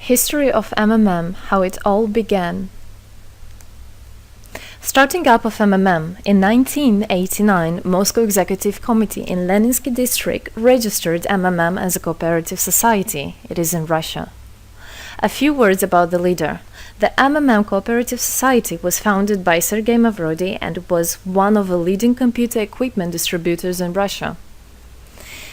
History of MMM, how it all began. Starting up of MMM, in 1989, Moscow Executive Committee in Leninsky District registered MMM as a cooperative society. It is in Russia. A few words about the leader. The MMM Cooperative Society was founded by Sergei Mavrodi and was one of the leading computer equipment distributors in Russia.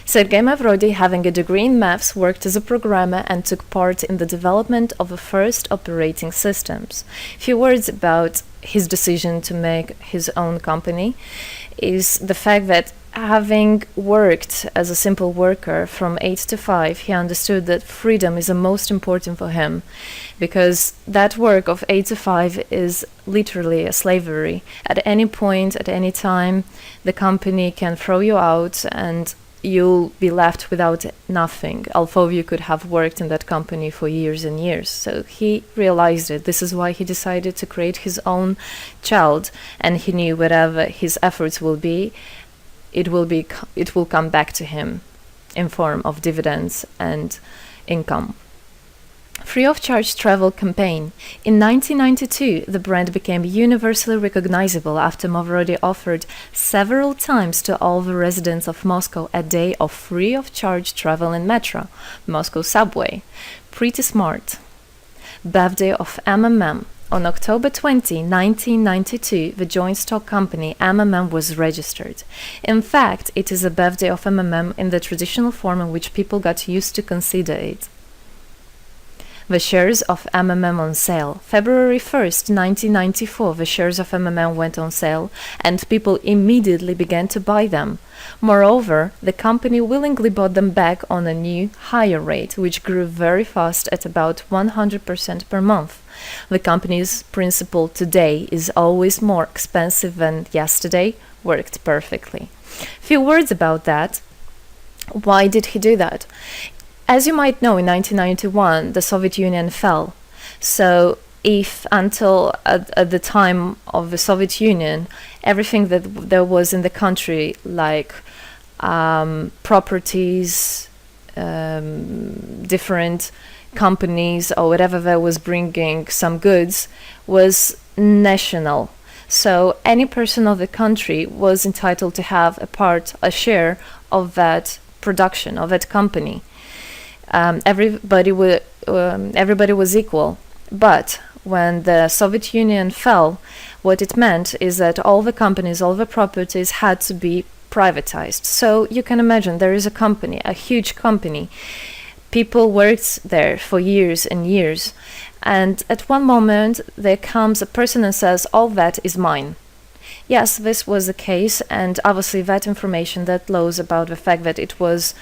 Sergei Mavrodi, having a degree in maths, worked as a programmer and took part in the development of the first operating systems. Few words about his decision to make his own company is the fact that having worked as a simple worker from 8 to 5, he understood that freedom is the most important for him, because that work of 8 to 5 is literally a slavery. At any point, at any time, the company can throw you out and you'll be left without nothing, although you could have worked in that company for years and years. So he realized it. This is why he decided to create his own child, and he knew whatever his efforts will be, it will come back to him in form of dividends and income. Free of charge travel campaign. In 1992, the brand became universally recognizable after Mavrodi offered several times to all the residents of Moscow a day of free of charge travel in metro, Moscow subway. Pretty smart. Birthday of MMM. On October 20, 1992, the joint stock company MMM was registered. In fact, it is a birthday of MMM in the traditional form in which people got used to consider it. The shares of MMM on sale. February 1st, 1994, the shares of MMM went on sale, and people immediately began to buy them. Moreover, the company willingly bought them back on a new, higher rate, which grew very fast at about 100% per month. The company's principle today is always more expensive than yesterday worked perfectly. Few words about that. Why did he do that? As you might know, in 1991, the Soviet Union fell. So if until at the time of the Soviet Union, everything that there was in the country, like properties, different companies or whatever that was bringing some goods, was national. So any person of the country was entitled to have a share of that production, of that company. Everybody was equal. But when the Soviet Union fell, what it meant is that all the companies, all the properties had to be privatized. So you can imagine there is a company, a huge company. People worked there for years and years. And at one moment, there comes a person and says, all that is mine. Yes, this was the case. And obviously that information, that laws about the fact that it was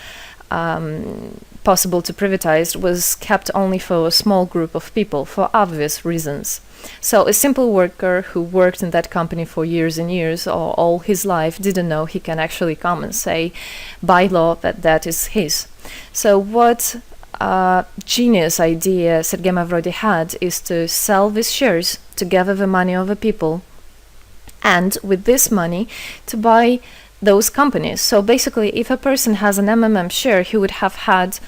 possible to privatize was kept only for a small group of people for obvious reasons. So a simple worker who worked in that company for years and years or all his life didn't know he can actually come and say by law that that is his. So what genius idea Sergei Mavrodi had is to sell these shares to gather the money of the people, and with this money to buy those companies. So basically, if a person has an MMM share, he would have had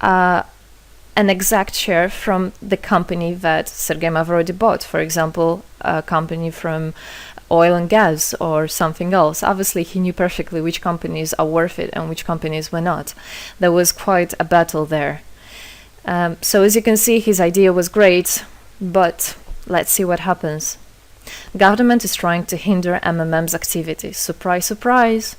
an exact share from the company that Sergei Mavrodi bought. For example, a company from oil and gas or something else. Obviously, he knew perfectly which companies are worth it and which companies were not. There was quite a battle there. So as you can see, his idea was great, but let's see what happens. Government is trying to hinder MMM's activities. Surprise, surprise!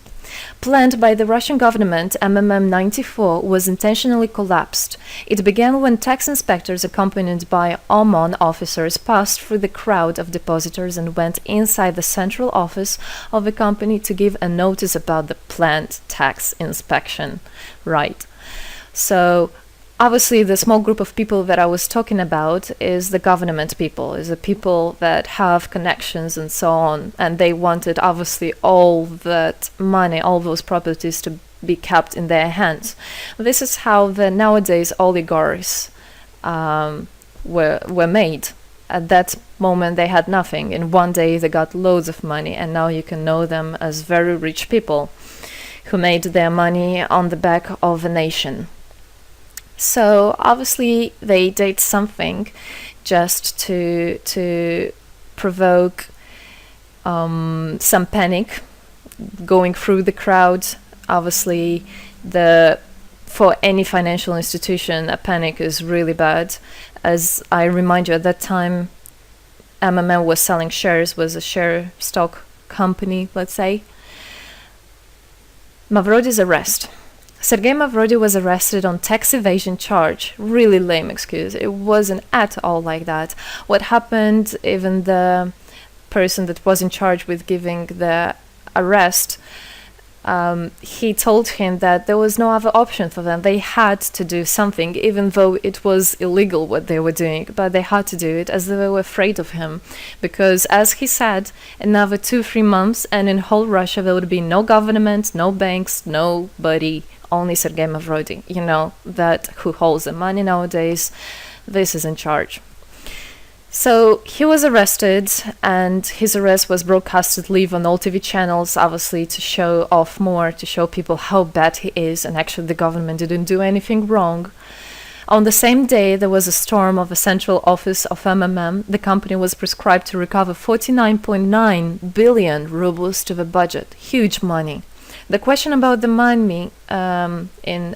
Planned by the Russian government, MMM 94 was intentionally collapsed. It began when tax inspectors accompanied by OMON officers passed through the crowd of depositors and went inside the central office of the company to give a notice about the planned tax inspection. Right. So obviously, the small group of people that I was talking about is the government people, is the people that have connections and so on. And they wanted, obviously, all that money, all those properties to be kept in their hands. This is how the nowadays oligarchs were made. At that moment, they had nothing. In one day, they got loads of money. And now you can know them as very rich people who made their money on the back of a nation. So obviously they did something just to provoke some panic going through the crowd. Obviously, for any financial institution, a panic is really bad. As I remind you, at that time, MMM was selling shares, was a share stock company, let's say. Mavrody's arrest. Sergei Mavrody was arrested on tax evasion charge. Really lame excuse. It wasn't at all like that. What happened, even the person that was in charge with giving the arrest, he told him that there was no other option for them. They had to do something, even though it was illegal what they were doing, but they had to do it as they were afraid of him. Because, as he said, another 2-3 months and in whole Russia there would be no government, no banks, nobody, only Sergei Mavrody, that who holds the money nowadays. This is in charge. So he was arrested, and his arrest was broadcasted live on all TV channels, obviously to show off more, to show people how bad he is, and actually the government didn't do anything wrong. On the same day, there was a storm of the central office of MMM. The company was prescribed to recover 49.9 billion rubles to the budget. Huge money. The question about the money in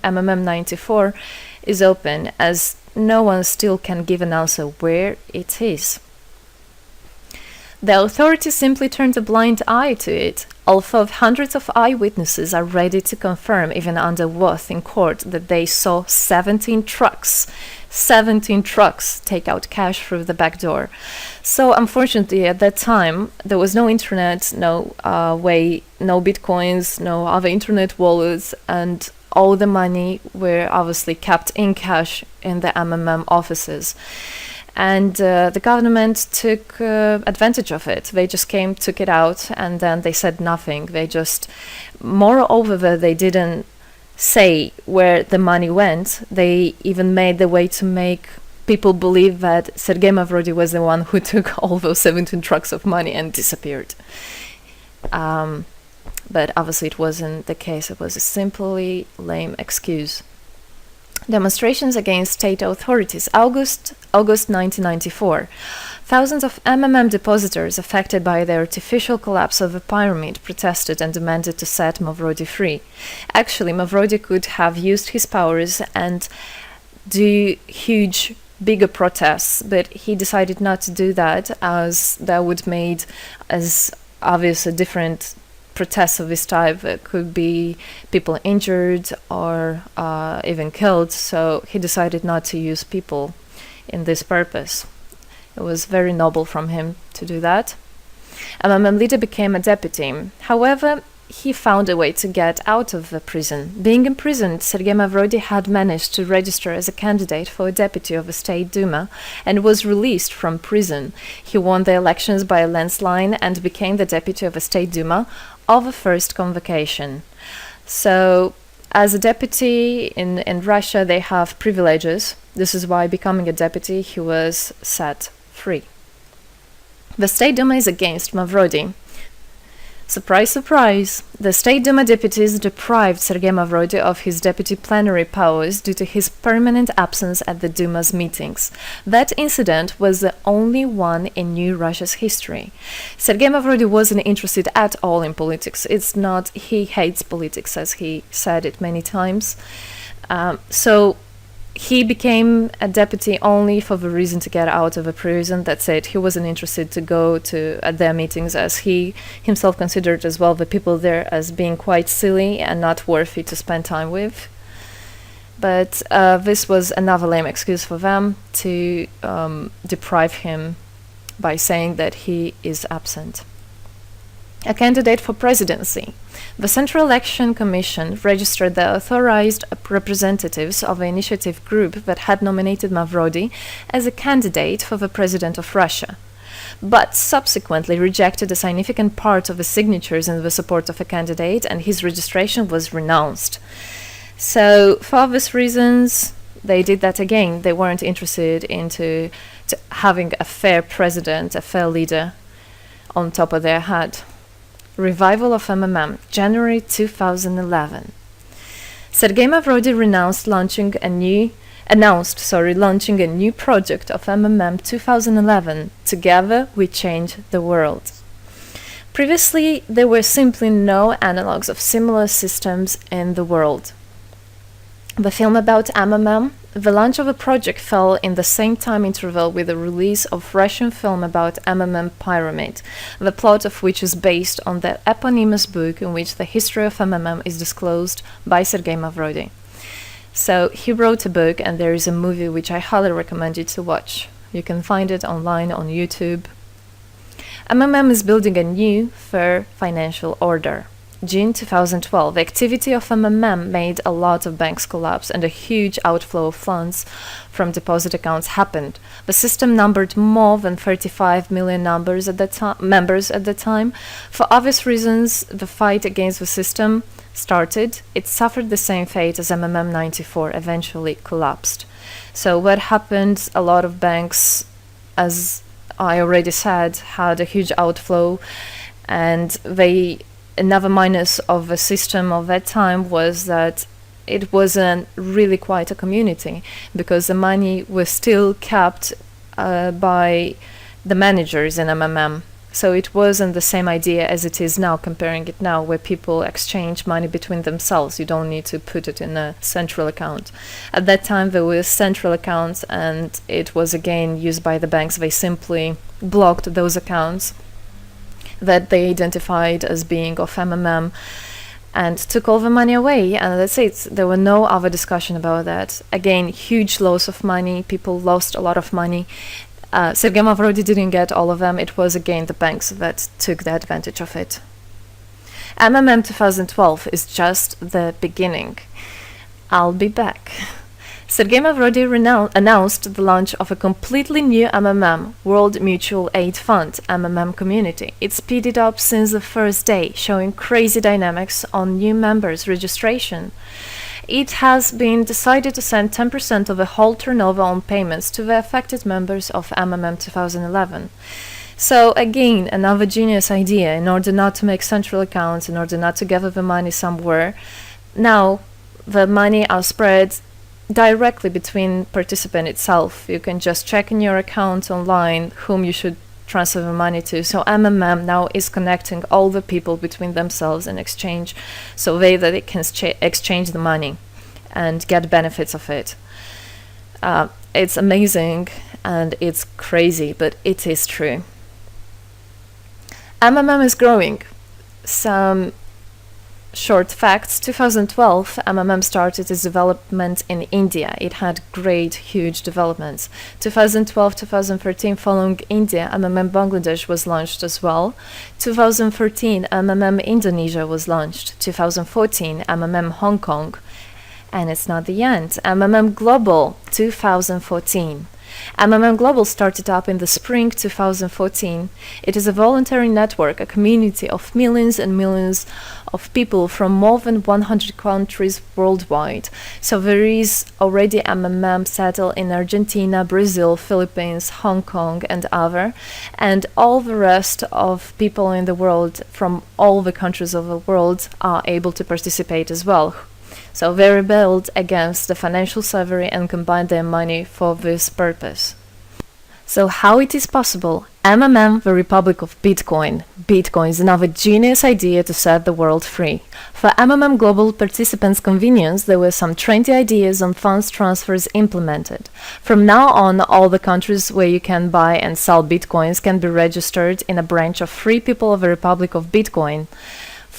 MMM 94 is open, as no one still can give an answer where it is. The authorities simply turned a blind eye to it, although hundreds of eyewitnesses are ready to confirm, even under oath in court, that they saw 17 trucks take out cash through the back door. So unfortunately, at that time, there was no internet, no way, no bitcoins, no other internet wallets, and all the money were obviously kept in cash in the MMM offices. And the government took advantage of it. They just came, took it out, and then they said nothing. Moreover, they didn't say where the money went. They even made the way to make people believe that Sergei Mavrody was the one who took all those 17 trucks of money and disappeared. But obviously it wasn't the case. It was a simply lame excuse. Demonstrations against state authorities. August 1994. Thousands of MMM depositors affected by the artificial collapse of the pyramid protested and demanded to set Mavrody free. Actually, Mavrody could have used his powers and do huge, bigger protests, but he decided not to do that, as that would made as obvious a different protests of this type. It could be people injured or even killed, so he decided not to use people in this purpose. It was very noble from him to do that. MMM leader became a deputy. However, he found a way to get out of the prison. Being imprisoned, Sergei Mavrody had managed to register as a candidate for a deputy of the State Duma and was released from prison. He won the elections by a landslide and became the deputy of the State Duma of the first convocation. So, as a deputy in Russia, they have privileges. This is why, becoming a deputy, he was set free. The State Duma is against Mavrody. Surprise, surprise! The State Duma deputies deprived Sergei Mavrody of his deputy plenary powers due to his permanent absence at the Duma's meetings. That incident was the only one in New Russia's history. Sergei Mavrody wasn't interested at all in politics. It's not he hates politics, as he said it many times. So he became a deputy only for the reason to get out of a prison. That's it. He wasn't interested to go to at their meetings, as he himself considered as well the people there as being quite silly and not worthy to spend time with. But this was another lame excuse for them to deprive him by saying that he is absent. A candidate for presidency. The Central Election Commission registered the authorized representatives of the initiative group that had nominated Mavrody as a candidate for the president of Russia, but subsequently rejected a significant part of the signatures in the support of a candidate, and his registration was renounced. So, for obvious reasons, they did that again. They weren't interested into having a fair president, a fair leader on top of their head. Revival of MMM, January 2011. Sergei Mavrody renounced launching launching a new project of MMM 2011. Together we change the world. Previously, there were simply no analogues of similar systems in the world. The film about MMM, the launch of a project fell in the same time interval with the release of Russian film about MMM Pyramid, the plot of which is based on the eponymous book in which the history of MMM is disclosed by Sergei Mavrodi. So he wrote a book, and there is a movie which I highly recommend you to watch. You can find it online on YouTube. MMM is building a new, fair financial order. June 2012, the activity of MMM made a lot of banks collapse and a huge outflow of funds from deposit accounts happened. The system numbered more than 35 million members at the time. For obvious reasons, the fight against the system started. It suffered the same fate as MMM 94, eventually collapsed. So what happened? A lot of banks, as I already said, had a huge outflow, and another minus of the system of that time was that it wasn't really quite a community, because the money was still kept by the managers in MMM. So it wasn't the same idea as it is now, comparing it now, where people exchange money between themselves. You don't need to put it in a central account. At that time, there were central accounts, and it was again used by the banks. They simply blocked those accounts that they identified as being of MMM and took all the money away, and that's it. There were no other discussion about that. Again, huge loss of money. People lost a lot of money. Sergei Mavrodi didn't get all of them. It was again the banks that took the advantage of it. MMM 2012 is just the beginning. I'll be back. Sergei Mavrodi announced the launch of a completely new MMM, World Mutual Aid Fund, MMM community. It speeded up since the first day, showing crazy dynamics on new members' registration. It has been decided to send 10% of the whole turnover on payments to the affected members of MMM 2011. So again, another genius idea. In order not to make central accounts, in order not to gather the money somewhere, now the money are spread directly between participant itself. You can just check in your account online whom you should transfer the money to. So MMM now is connecting all the people between themselves in exchange, so that they can exchange the money and get benefits of it. It's amazing and it's crazy, but it is true. MMM is growing. Some short facts. 2012, MMM started its development in India. It had great, huge developments. 2012-2013, following India, MMM Bangladesh was launched as well. 2013, MMM Indonesia was launched. 2014, MMM Hong Kong. And it's not the end. MMM Global, 2014. MMM Global started up in the spring 2014. It is a voluntary network, a community of millions and millions of people from more than 100 countries worldwide. So there is already MMM settled in Argentina, Brazil, Philippines, Hong Kong, and other, and all the rest of people in the world from all the countries of the world are able to participate as well. So they rebelled against the financial slavery and combined their money for this purpose. So how it is possible? MMM, the Republic of Bitcoin. Bitcoin is another genius idea to set the world free. For MMM Global participants' convenience, there were some 20 ideas on funds transfers implemented. From now on, all the countries where you can buy and sell Bitcoins can be registered in a branch of Free People of the Republic of Bitcoin.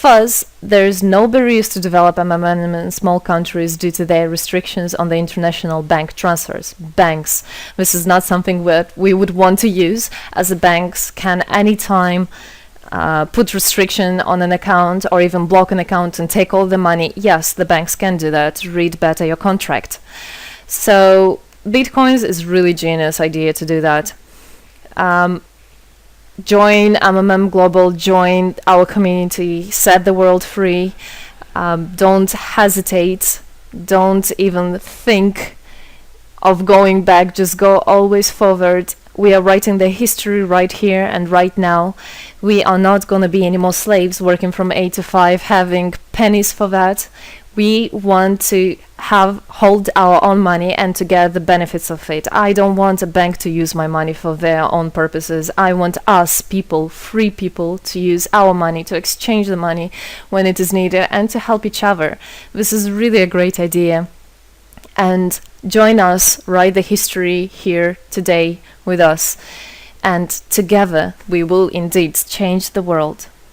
Thus, there is no barriers to develop MMM in small countries due to their restrictions on the international bank transfers. Banks. This is not something that we would want to use, as the banks can anytime put restriction on an account or even block an account and take all the money. Yes, the banks can do that. Read better your contract. So, Bitcoins is really genius idea to do that. Join MMM Global, join our community, set the world free. Don't hesitate, don't even think of going back, just go always forward. We are writing the history right here and right now. We are not going to be any more slaves working from 8 to 5, having pennies for that. We want to hold our own money and to get the benefits of it. I don't want a bank to use my money for their own purposes. I want us people, free people, to use our money, to exchange the money when it is needed, and to help each other. This is really a great idea. And join us, write the history here today with us, and together we will indeed change the world.